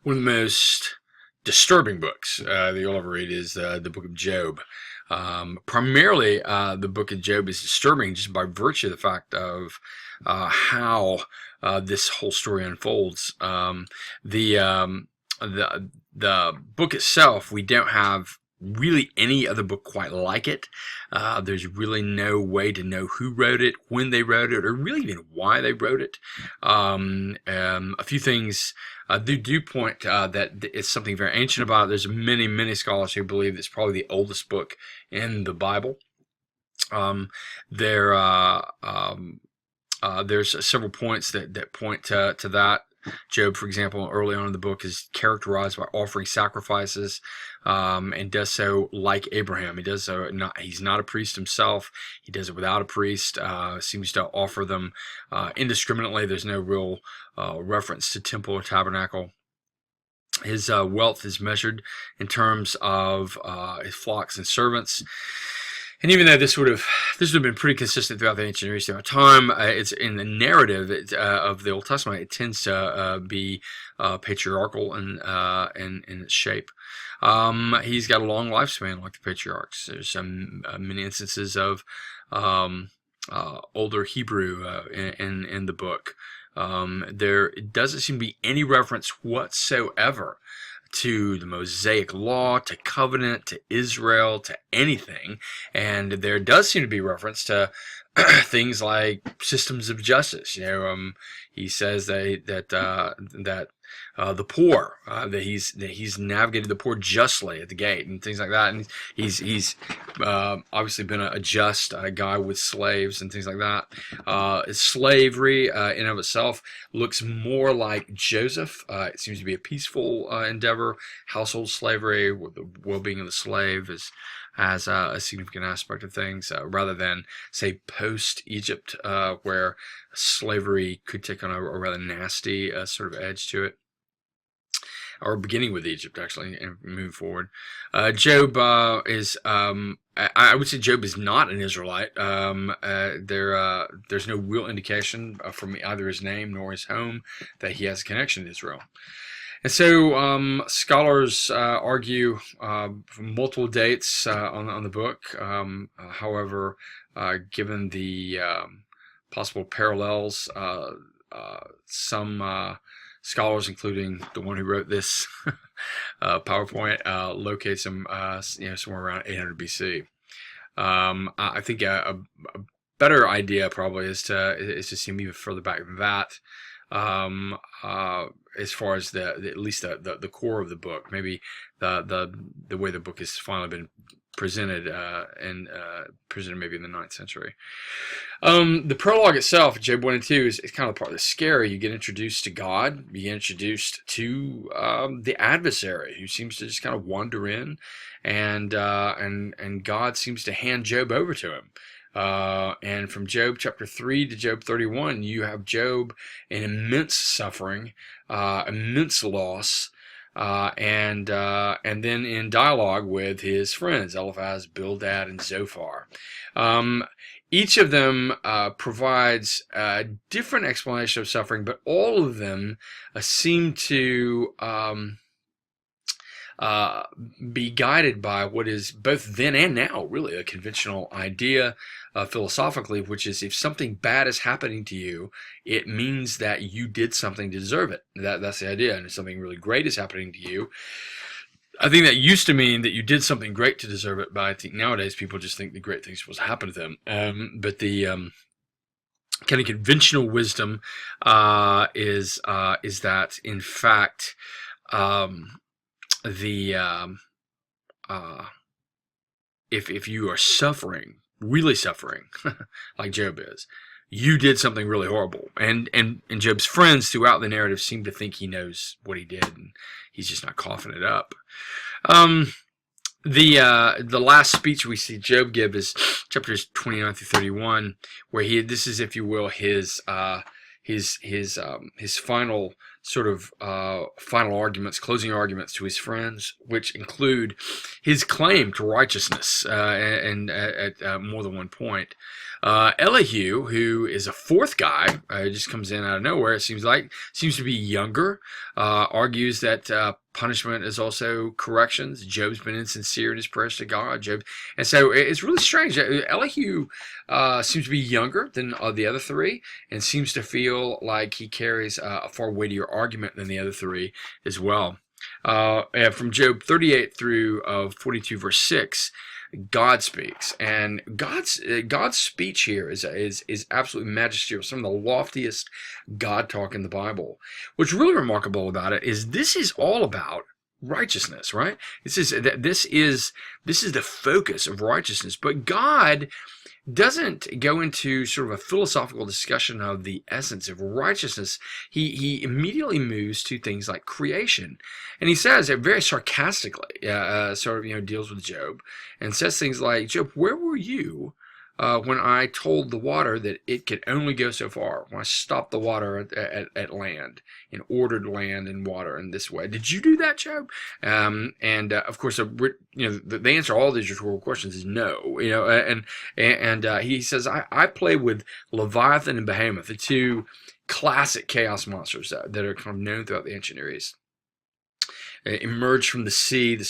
one of the most disturbing books that you'll ever read is the book of Job. Primarily, the book of Job is disturbing just by virtue of the fact of how this whole story unfolds. The the book itself, we don't have really any other book quite like it. There's really no way to know who wrote it, when they wrote it, or really even why they wrote it. A few things do point that it's something very ancient about it. There's many scholars who believe it's probably the oldest book in the Bible. There there's several points that point to that. Job, for example, early on in the book is characterized by offering sacrifices, and does so like Abraham. He does so he's not a priest himself. He does it without a priest. Seems to offer them indiscriminately. There's no real reference to temple or tabernacle. His wealth is measured in terms of his flocks and servants. And even though this would have been pretty consistent throughout the ancient Near East time, it's in the narrative of the Old Testament. It tends to be patriarchal in its shape. He's got a long lifespan, like the patriarchs. There's many instances of older Hebrew in the book. There doesn't seem to be any reference whatsoever to the Mosaic law, to covenant, to Israel, to anything. And there does seem to be reference to things like systems of justice. He says that the poor, that he's navigated the poor justly at the gate and things like that. And he's obviously been a just guy with slaves and things like that. Slavery in and of itself looks more like Joseph. It seems to be a peaceful endeavor. Household slavery, with the well-being of the slave, has a significant aspect of things, rather than, say, post-Egypt, where slavery could take on a rather nasty sort of edge to it. Or beginning with Egypt, actually, and moving forward. Job is, I would say Job is not an Israelite. There's no real indication from either his name nor his home that he has a connection to Israel. And so scholars argue from multiple dates on the book. However, given the possible parallels, some scholars, including the one who wrote this PowerPoint, locates him somewhere around 800 BC. I think a better idea probably is to see him even further back than that. As far as at least the core of the book, maybe the way the book has finally been presented, and presented maybe in the 9th century. The prologue itself, Job 1 and 2, is kind of the part that's scary. You get introduced to God. You get introduced to the adversary, who seems to just kind of wander in, and God seems to hand Job over to him. And from Job chapter 3 to Job 31, you have Job in immense suffering, immense loss, and then in dialogue with his friends, Eliphaz, Bildad, and Zophar. Each of them provides a different explanation of suffering, but all of them seem to be guided by what is both then and now really a conventional idea philosophically, which is if something bad is happening to you, it means that you did something to deserve it. That's the idea. And if something really great is happening to you, I think that used to mean that you did something great to deserve it, but I think nowadays people just think the great things supposed to happen to them. But the kind of conventional wisdom is that in fact if you are suffering, really suffering, like Job is, you did something really horrible. And Job's friends throughout the narrative seem to think he knows what he did, and he's just not coughing it up. The last speech we see Job give is chapters 29 through 31, where this is, if you will, his final sort of final arguments, closing arguments to his friends, which include his claim to righteousness, and at more than one point. Elihu, who is a fourth guy, just comes in out of nowhere. It seems to be younger. Argues that punishment is also corrections. Job's been insincere in his prayers to God. And so it's really strange. Elihu seems to be younger than the other three, and seems to feel like he carries a far weightier argument than the other three as well. From Job 38 through 42, verse 6. God speaks, and God's speech here is absolutely magisterial, some of the loftiest God talk in the Bible. What's really remarkable about it is this is all about righteousness, right? This is the focus of righteousness, but God doesn't go into sort of a philosophical discussion of the essence of righteousness. He immediately moves to things like creation, and he says it very sarcastically, sort of deals with Job, and says things like, "Job, where were you when I told the water that it could only go so far? When I stopped the water at land and ordered land and water in this way, did you do that, Job?" Of course, the answer to all these rhetorical questions is no. He says, I play with Leviathan and Behemoth, the two classic chaos monsters that are kind of known throughout the ancient Near East. Emerged from the sea, the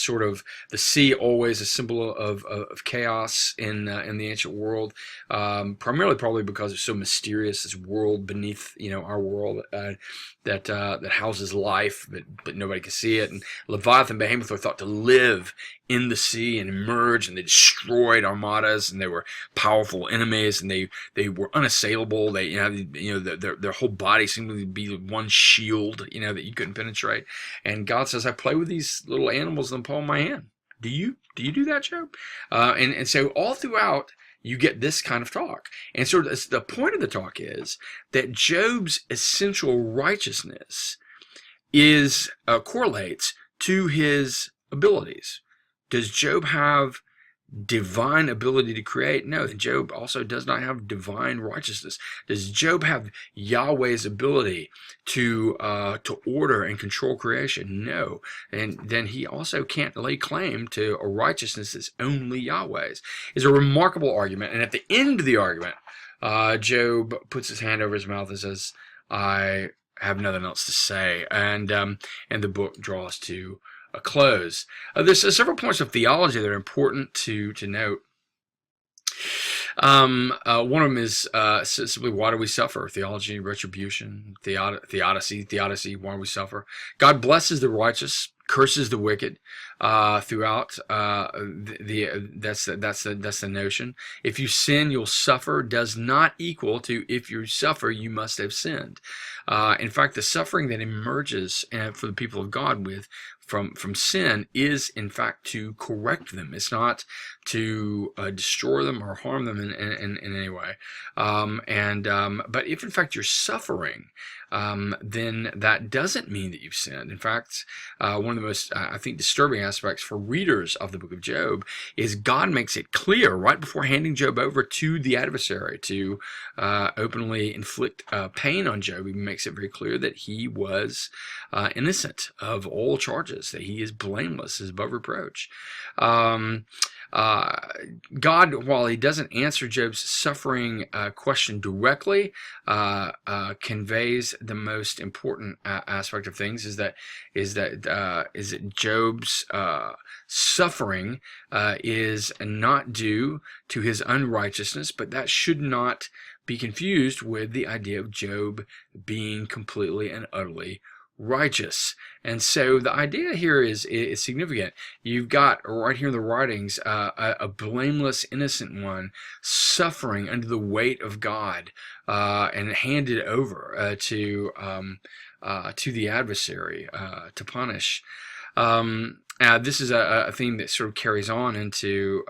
sea always a symbol of chaos in the ancient world, primarily probably because it's so mysterious, this world beneath our world that houses life, but nobody can see it. And Leviathan and Behemoth are thought to live in the sea and emerge, and they destroyed armadas, and they were powerful enemies, and they were unassailable. Their whole body seemed to be one shield, that you couldn't penetrate. And God says, I play with these little animals in the palm of my hand. Do you do that, Job? And so all throughout, you get this kind of talk. And so the point of the talk is that Job's essential righteousness correlates to his abilities. Does Job have divine ability to create? No. Job also does not have divine righteousness. Does Job have Yahweh's ability to order and control creation? No. And then he also can't lay claim to a righteousness that's only Yahweh's. It's a remarkable argument. And at the end of the argument, Job puts his hand over his mouth and says, I have nothing else to say. And the book draws to a close. There's several points of theology that are important to note. One of them is simply, why do we suffer? Theology, retribution, theodicy, why do we suffer? God blesses the righteous, curses the wicked throughout. That's the notion. If you sin, you'll suffer does not equal to if you suffer, you must have sinned. In fact, the suffering that emerges for the people of God from sin is in fact to correct them. It's not to destroy them or harm them in any way. But if in fact you're suffering, then that doesn't mean that you've sinned. In fact, one of the most, I think, disturbing aspects for readers of the book of Job is God makes it clear right before handing Job over to the adversary to openly inflict pain on Job. He makes it very clear that he was innocent of all charges, that he is blameless, is above reproach. God, while he doesn't answer Job's suffering question directly, conveys the most important aspect of things is that Job's suffering is not due to his unrighteousness, but that should not be confused with the idea of Job being completely and utterly righteous. And so the idea here is significant. You've got right here in the writings a blameless, innocent one suffering under the weight of God and handed over to the adversary to punish. This is a theme that sort of carries on into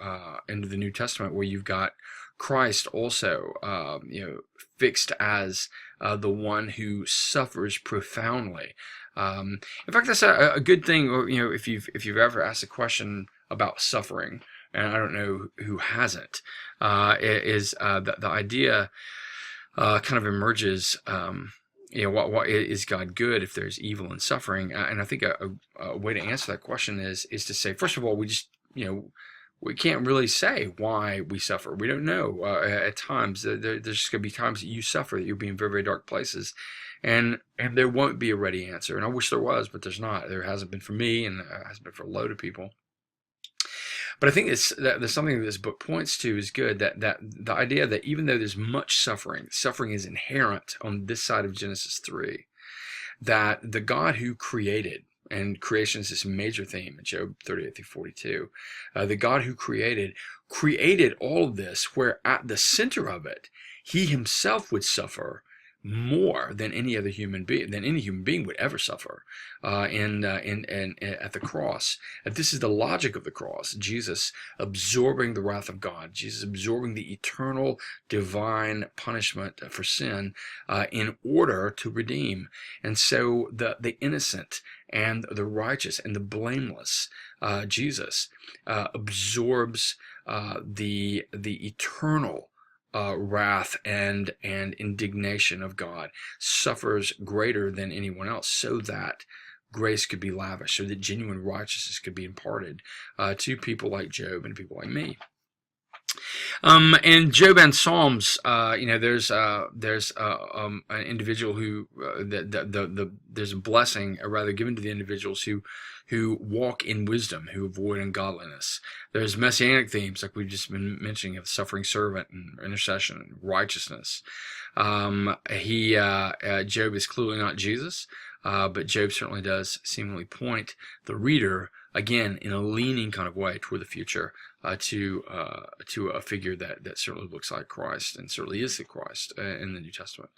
the New Testament, where you've got Christ also fixed as the one who suffers profoundly. In fact, that's a good thing. If you've ever asked a question about suffering, and I don't know who hasn't, the idea kind of emerges. What is God good if there's evil and suffering? And I think a way to answer that question is to say, first of all, we just we can't really say why we suffer. We don't know. At times, there's just going to be times that you suffer, that you'll be in very, very dark places, and there won't be a ready answer. And I wish there was, but there's not. There hasn't been for me, and hasn't been for a load of people. But I think there's something that this book points to is good, that the idea that even though there's much suffering, suffering is inherent on this side of Genesis 3, that the God who created, and creation is this major theme in Job 38 through 42, the God who created all of this, where at the center of it, he himself would suffer more than any human being would ever suffer, and at the cross. This is the logic of the cross. Jesus absorbing the wrath of God. Jesus absorbing the eternal divine punishment for sin, in order to redeem. And so the innocent and the righteous and the blameless, Jesus absorbs the eternal wrath and indignation of God, suffers greater than anyone else, so that grace could be lavished, so that genuine righteousness could be imparted to people like Job and people like me. And Job and Psalms, there's an individual who there's a blessing, rather, given to the individuals who walk in wisdom, who avoid ungodliness. There's messianic themes, like we've just been mentioning, of suffering servant and intercession and righteousness. Job is clearly not Jesus, but Job certainly does seemingly point the reader, again, in a leaning kind of way toward the future, to a figure that certainly looks like Christ, and certainly is the Christ in the New Testament.